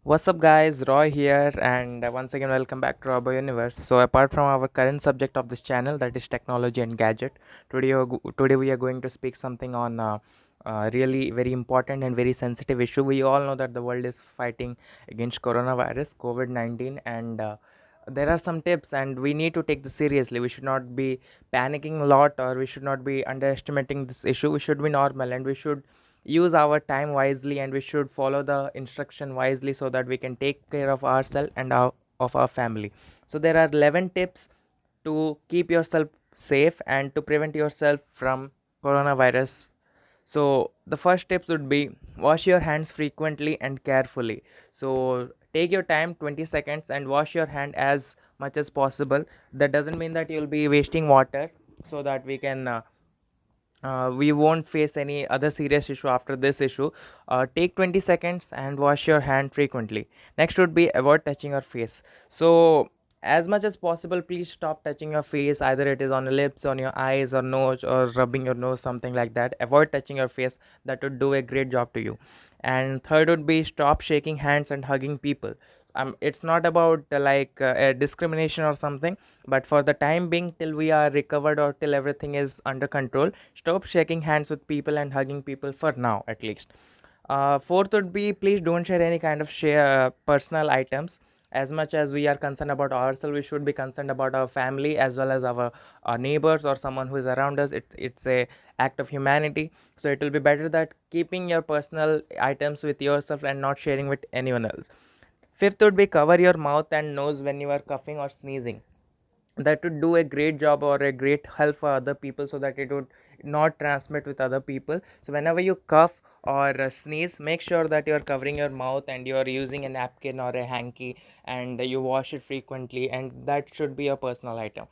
What's up, guys? Roy here, and once again, welcome back to our universe. So, apart from our current subject of this channel, that is technology and gadget, today we are going to speak something on really very important and very sensitive issue. We all know that the world is fighting against coronavirus, COVID-19, and there are some tips, and we need to take this seriously. We should not be panicking a lot, or we should not be underestimating this issue. We should be normal, and we should use our time wisely, and we should follow the instruction wisely so that we can take care of ourselves and of our family. So there are 11 tips to keep yourself safe and to prevent yourself from coronavirus. So the first tips would be wash your hands frequently and carefully. So take your time, 20 seconds, and wash your hand as much as possible. That doesn't mean that you'll be wasting water, so that we won't face any other serious issue after this issue. Take 20 seconds and wash your hand frequently. Next would be avoid touching your face. So as much as possible, please stop touching your face, either it is on your lips, on your eyes or nose, or rubbing your nose, something like that. Avoid touching your face. That would do a great job to you. And third would be stop shaking hands and hugging people. It's not about a discrimination or something, but for the time being, till we are recovered or till everything is under control, stop shaking hands with people and hugging people for now, at least. Fourth would be please don't share any kind of share personal items. As much as we are concerned about ourselves, we should be concerned about our family as well as our neighbors or someone who is around us. It's a act of humanity. So it will be better that keeping your personal items with yourself and not sharing with anyone else. Fifth would be cover your mouth and nose when you are coughing or sneezing. That would do a great job or a great help for other people, so that it would not transmit with other people. So whenever you cough or sneeze, make sure that you are covering your mouth and you are using a napkin or a hanky, and you wash it frequently, and that should be a personal item.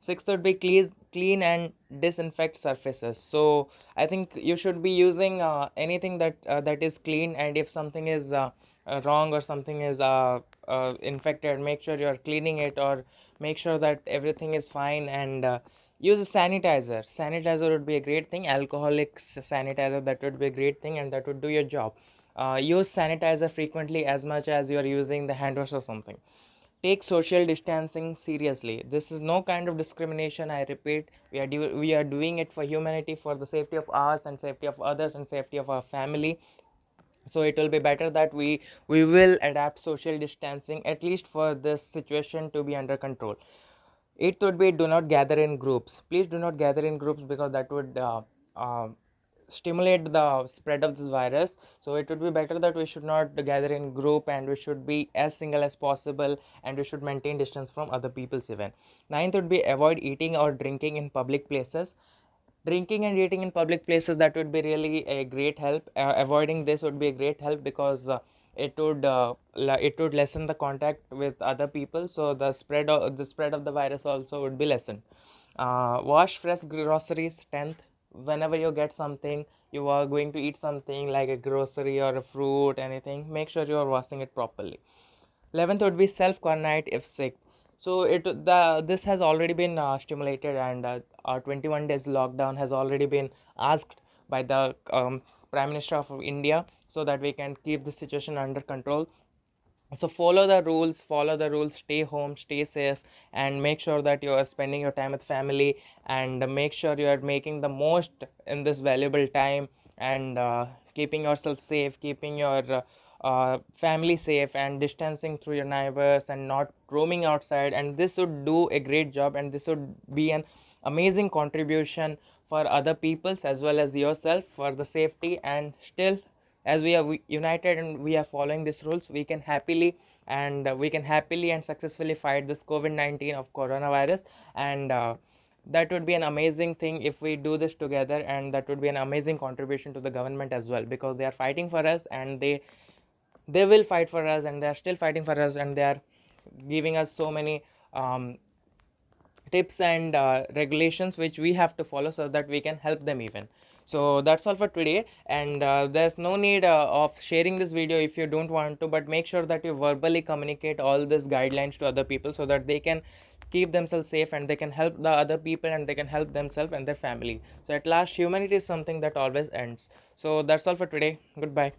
Sixth would be clean and disinfect surfaces. So I think you should be using anything that is clean, and if something is wrong or something is infected, make sure you are cleaning it, or make sure that everything is fine, and use a sanitizer would be a great thing. Alcoholic sanitizer, that would be a great thing, and that would do your job. Use sanitizer frequently as much as you are using the hand wash or something. Take social distancing seriously. This is no kind of discrimination. I repeat, we are doing it for humanity, for the safety of us and safety of others and safety of our family. So it will be better that we will adapt social distancing, at least for this situation to be under control. It would be do not gather in groups. Please do not gather in groups, because that would uh, stimulate the spread of this virus. So it would be better that we should not gather in group, and we should be as single as possible, and we should maintain distance from other people's even. Ninth would be avoid eating or drinking in public places. Drinking and eating in public places, that would be really a great help. Avoiding this would be a great help, because it would lessen the contact with other people, so the spread of the virus also would be lessened. Wash fresh groceries. 10th, whenever you get something, you are going to eat something like a grocery or a fruit, anything, make sure you are washing it properly. 11th would be self quarantine if sick. So this has already been stimulated, and our 21 days lockdown has already been asked by the Prime Minister of India, so that we can keep the situation under control. So follow the rules, stay home, stay safe, and make sure that you are spending your time with family, and make sure you are making the most in this valuable time, and keeping yourself safe, keeping your family safe, and distancing through your neighbors, and not roaming outside. And this would do a great job, and this would be an amazing contribution for other peoples as well as yourself for the safety. And still, as we are united and we are following these rules, we can happily and successfully fight this COVID-19 of coronavirus. And that would be an amazing thing if we do this together, and that would be an amazing contribution to the government as well, because they are fighting for us, and they will fight for us, and they are still fighting for us, and they are giving us so many um, tips and regulations which we have to follow, so that we can help them even. So that's all for today, and there's no need of sharing this video if you don't want to, but make sure that you verbally communicate all these guidelines to other people, so that they can keep themselves safe, and they can help the other people, and they can help themselves and their family. So at last, humanity is something that always ends. So that's all for today. Goodbye.